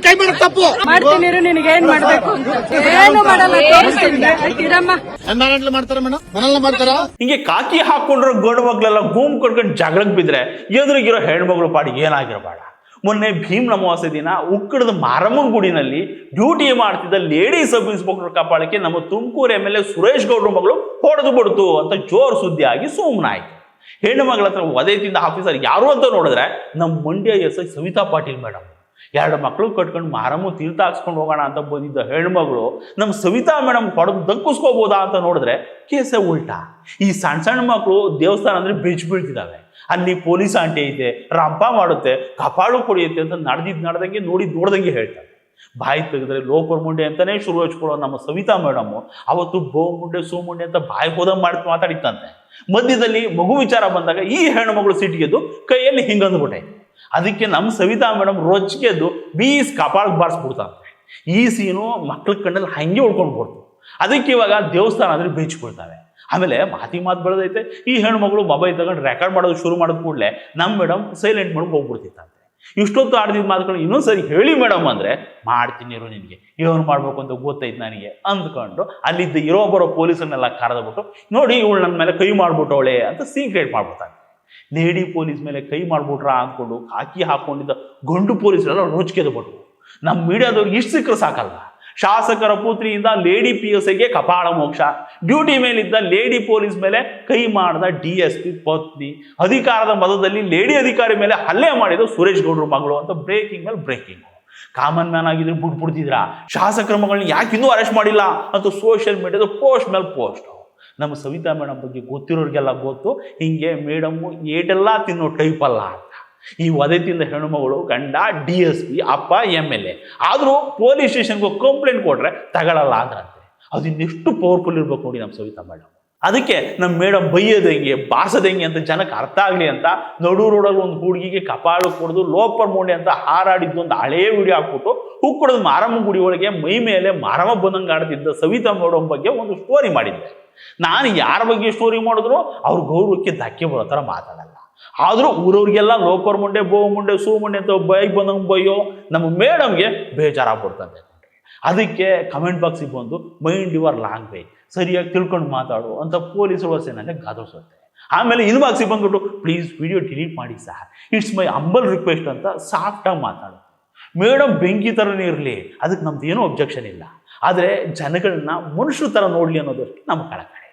ಕೈ ಮಾಡೋ ತಪ್ಪು ಮಾಡ್ತೀನಿ ನಿನಗೆ ಏನ್ ಮಾಡ್ಬೇಕು ಏನು ಮಾಡಲ್ಲ ಮಾಡ್ತಾರ ಮೇಡಮ್ ಮನೆಲ್ಲ ಮಾಡ್ತಾರ. ಹಿಂಗೆ ಕಾಕಿ ಹಾಕೊಂಡ್ರ ಗಂಡು ಮಕ್ಳೆಲ್ಲ ಗೂಮ್ ಕೊಡ್ಕೊಂಡು ಜಗಳಕ್ ಬಿದ್ರೆ ಎದುರಿಗಿರೋ ಹೆಣ್ಮಗಳು ಪಾಡಿ ಏನಾಗಿರಬೇಡ. ಮೊನ್ನೆ ಭೀಮ್ ಅಮಾವಾಸ್ಯೆ ದಿನ ಉಕ್ಕಡದ ಮಾರಮ್ಮನ ಗುಡಿನಲ್ಲಿ ಡ್ಯೂಟಿ ಮಾಡ್ತಿದ್ದ ಲೇಡಿ ಸಬ್ ಇನ್ಸ್ಪೆಕ್ಟರ್ ಕಪಾಳಕ್ಕೆ ನಮ್ಮ ತುಮಕೂರು MLA ಸುರೇಶ್ ಗೌಡ್ರ ಮಗಳು ಹೊಡೆದು ಬಿಡ್ತು ಅಂತ ಜೋರ್ ಸುದ್ದಿ ಆಗಿ ಸುಮ್ಮನಾಯ್ತು. ಹೆಣ್ಣು ಮಗಳ ಹತ್ರ ಒದೆ ತಿಂದ ಆಫೀಸರ್ ಯಾರು ಅಂತ ನೋಡಿದ್ರೆ ನಮ್ಮ ಮಂಡ್ಯ SI ಸವಿತಾ ಪಾಟೀಲ್ ಮೇಡಮ್. 2 ಮಕ್ಕಳು ಕಟ್ಕೊಂಡು ಮಾರಮ್ಮ ತೀರ್ಥ ಹಾಕ್ಸ್ಕೊಂಡು ಹೋಗೋಣ ಅಂತ ಬಂದಿದ್ದ ಹೆಣ್ಮಗಳು ನಮ್ಮ ಸವಿತಾ ಮೇಡಮ್ ಹೊಡೆದು ದಕ್ಕಿಸ್ಕೋಬೋದಾ ಅಂತ ನೋಡಿದ್ರೆ ಕೇಸೇ ಉಲ್ಟಾ. ಈ ಸಣ್ಣ ಸಣ್ಣ ಮಕ್ಕಳು ದೇವಸ್ಥಾನ ಅಂದ್ರೆ ಬೆಚ್ಚ ಬೀಳ್ತಿದ್ದಾವೆ, ಅಲ್ಲಿ ಪೊಲೀಸ್ ಆಂಟಿ ಐತೆ, ರಂಪ ಮಾಡುತ್ತೆ, ಕಪಾಳು ಕೊಡಿಯುತ್ತೆ ಅಂತ ನಡೆದಂಗೆ ನೋಡ್ದಂಗೆ ಹೇಳ್ತಾರೆ. ಬಾಯಿ ತೆಗೆದ್ರೆ ಲೋಪರ್ ಮುಂಡೆ ಅಂತಾನೆ ಶುರು ಹಚ್ಕೊಳ್ಳೋ ನಮ್ಮ ಸವಿತಾ ಮೇಡಮ್ ಅವತ್ತು ಬೋ ಮುಂಡೆ ಸೋ ಮುಂಡೆ ಅಂತ ಬಾಯಿ ಹೋದಂಗೆ ಮಾತಾಡಿತ್ತಂತೆ. ಮಧ್ಯದಲ್ಲಿ ಮಗು ವಿಚಾರ ಬಂದಾಗ ಈ ಹೆಣ್ಣುಮಗಳು ಸಿಟ್ಟಿಗೆದ್ದು ಕೈಯಲ್ಲಿ ಹಿಂಗಂದ್ಬಿಟ್ಟೆ. ಅದಕ್ಕೆ ನಮ್ಮ ಸವಿತಾ ಮೇಡಮ್ ರೊಚ್ಚಿಗೆದ್ದು ಬೀಸ್ ಕಪಾಳಕ್ಕೆ ಬಾರಿಸ್ಬಿಡ್ತಾಂತೆ. ಈ ಸೀನು ಮಕ್ಳ ಕಣ್ಣಲ್ಲಿ ಹಂಗೆ ಉಳ್ಕೊಂಡ್ಬಿಡ್ತು. ಅದಕ್ಕೆ ಇವಾಗ ದೇವಸ್ಥಾನ ಅಂದ್ರೆ ಬೆಚ್ಚಿಬಿಡ್ತಾವೆ. ಆಮೇಲೆ ಮಾತು ಬೆಳೆದೈತೆ. ಈ ಹೆಣ್ಮಗಳು ಮೊಬೈಲ್ ತಗೊಂಡು ರೆಕಾರ್ಡ್ ಮಾಡೋದು ಶುರು ಮಾಡಿದ ಕೂಡಲೇ ನಮ್ಮ ಮೇಡಮ್ ಸೈಲೆಂಟ್ ಮಾಡಿ ಹೋಗ್ಬಿಡ್ತಿತ್ತಂತೆ. ಇಷ್ಟೊತ್ತು ಆಡ್ದಿದ್ದ ಮಾತುಗಳು ಇನ್ನೊಂದ್ಸರಿ ಹೇಳಿ ಮೇಡಮ್ ಅಂದ್ರೆ ಮಾಡ್ತೀನಿ ಇರೋ ನಿನಗೆ ಏನು ಮಾಡ್ಬೇಕು ಅಂತ ಗೊತ್ತೈತೆ ನನಗೆ ಅಂದ್ಕೊಂಡು ಅಲ್ಲಿದ್ದ ಬರೋ ಪೊಲೀಸನ್ನೆಲ್ಲ ಕರೆದ್ಬಿಟ್ಟು ನೋಡಿ ಇವಳು ನನ್ನ ಮೇಲೆ ಕೈ ಮಾಡ್ಬಿಟ್ಟವಳೆ ಅಂತ ಸೀಕ್ರೆಟ್ ಮಾಡ್ಬಿಡ್ತಾನೆ. ಲೇಡಿ ಪೊಲೀಸ್ ಮೇಲೆ ಕೈ ಮಾಡ್ಬಿಟ್ರ ಅಂದ್ಕೊಂಡು ಕಾಕಿ ಹಾಕೊಂಡಿದ್ದ ಗಂಡು ಪೊಲೀಸರೆಲ್ಲ ರೋಚಿಕೆದು ಬಿಟ್ರು. ನಮ್ಮ ಮೀಡಿಯಾದವ್ರಿಗೆ ಇಷ್ಟು ಸಿಕ್ಕರೆ ಸಾಕಲ್ಲ. ಶಾಸಕರ ಪುತ್ರಿಯಿಂದ ಲೇಡಿ PSIಗೆ ಕಪಾಳ ಮೋಕ್ಷ, ಡ್ಯೂಟಿ ಮೇಲಿದ್ದ ಲೇಡಿ ಪೊಲೀಸ್ ಮೇಲೆ ಕೈ ಮಾಡಿದ DSP ಪತ್ನಿ, ಅಧಿಕಾರದ ಮದದಲ್ಲಿ ಲೇಡಿ ಅಧಿಕಾರಿ ಮೇಲೆ ಹಲ್ಲೆ ಮಾಡಿದ ಸುರೇಶ್ ಗೌಡ್ರ ಮಗಳು ಅಂತ ಬ್ರೇಕಿಂಗ್ ಮೇಲೆ ಬ್ರೇಕಿಂಗ್. ಕಾಮನ್ ಮ್ಯಾನ್ ಆಗಿದ್ರೆ ಬಿಟ್ಬಿಡ್ತಿದ್ರ, ಶಾಸಕರ ಮಗಳನ್ನ ಯಾಕೆ ಇನ್ನೂ ಅರೆಸ್ಟ್ ಮಾಡಿಲ್ಲ ಅಂತ ಸೋಷಿಯಲ್ ಮೀಡಿಯಾದ ಪೋಸ್ಟ್ ಮೇಲೆ ಪೋಸ್ಟ್. ನಮ್ಮ ಸವಿತಾ ಮೇಡಮ್ ಬಗ್ಗೆ ಗೊತ್ತಿರೋರಿಗೆಲ್ಲ ಗೊತ್ತು, ಹಿಂಗೆ ಮೇಡಮ್ಮು ಏಟೆಲ್ಲ ತಿನ್ನೋ ಟೈಪ್ ಅಲ್ಲ ಅಂತ. ಈ ವಧೆ ತಿಂದ ಹೆಣ್ಣುಮಗಳು ಗಂಡ DSP ಅಪ್ಪ MLA ಆದರೂ ಪೊಲೀಸ್ ಸ್ಟೇಷನ್ಗೆ ಕಂಪ್ಲೇಂಟ್ ಕೊಟ್ರೆ ತಗೊಳ್ಳಲ್ಲ ಅಂದ್ರಂತೆ. ಅದು ಇನ್ನೆಷ್ಟು ಪವರ್ಫುಲ್ ಇರ್ಬೇಕು ನೋಡಿ ನಮ್ಮ ಸವಿತಾ ಮೇಡಮ್. ಅದಕ್ಕೆ ನಮ್ಮ ಮೇಡಮ್ ಬೈಯೋದು ಹೆಂಗೆ ಬಾರ್ಸೋದು ಹೆಂಗೆ ಅಂತ ಜನಕ್ಕೆ ಅರ್ಥ ಆಗಲಿ ಅಂತ ನಡು ರೋಡಲ್ಲಿ ಒಂದು ಹುಡುಗಿಗೆ ಕಪಾಳು ಕೊಡೋದು ಲೋಪರ್ ಮೊಂಡೆ ಅಂತ ಹಾರಾಡಿದ್ದು ಒಂದು ಹಳೇ ವಿಡಿಯೋ ಹಾಕ್ಬಿಟ್ಟು ಹುಕ್ಕಡೋದು ಮಾರಮ್ಮ ಗುಡಿ ಒಳಗೆ ಮೈ ಮೇಲೆ ಮಾರಮ್ಮ ಬಂದಂಗೆ ಆಡ್ತಿದ್ದ ಸವಿತಾ ಮೇಡಮ್ ಬಗ್ಗೆ ಒಂದು ಸ್ಟೋರಿ ಮಾಡಿದ್ದೆ. ನಾನು ಯಾರ ಬಗ್ಗೆ ಸ್ಟೋರಿ ಮಾಡಿದ್ರು ಅವ್ರ ಗೌರವಕ್ಕೆ ಧಕ್ಕೆ ಬರೋ ಥರ ಮಾತಾಡಲ್ಲ. ಆದರೂ ಊರವ್ರಿಗೆಲ್ಲ ಲೋಕರ್ ಮುಂಡೆ ಬೋ ಮುಂಡೆ ಸೂ ಮುಂಡೆ ಅಂತ ಬೈಕ್ ಬಂದಂಗೆ ಬೈಯೋ ನಮ್ಮ ಮೇಡಮ್ಗೆ ಬೇಜಾರಾಗ್ಬಿಡ್ತಂತೆ. ಅದಕ್ಕೆ ಕಮೆಂಟ್ ಬಾಕ್ಸಿಗೆ ಬಂದು ಮೈಂಡ್ ಯುವರ್ ಲ್ಯಾಂಗ್ವೇಜ್, ಸರಿಯಾಗಿ ತಿಳ್ಕೊಂಡು ಮಾತಾಡು ಅಂತ ಪೊಲೀಸರು ವರ್ಷನೇ ಗದರಿಸುತ್ತೆ. ಆಮೇಲೆ ಇನ್ಬಾಕ್ಸಿಗೆ ಬಂದ್ಬಿಟ್ಟು ಪ್ಲೀಸ್ ವಿಡಿಯೋ ಡಿಲೀಟ್ ಮಾಡಿ sir, it's my humble request ಅಂತ ಸಾಫ್ಟಾಗಿ ಮಾತಾಡು. ಮೇಡಮ್ ಬೆಂಕಿ ಥರನೇ ಇರಲಿ, ಅದಕ್ಕೆ ನಮ್ದು ಏನೂ ಅಬ್ಜೆಕ್ಷನ್ ಇಲ್ಲ. ಆದರೆ ಜನಗಳನ್ನ ಮನುಷ್ಯರ ಥರ ನೋಡಲಿ ಅನ್ನೋದಷ್ಟು ನಮ್ಮ ಕಳಕಳಿ.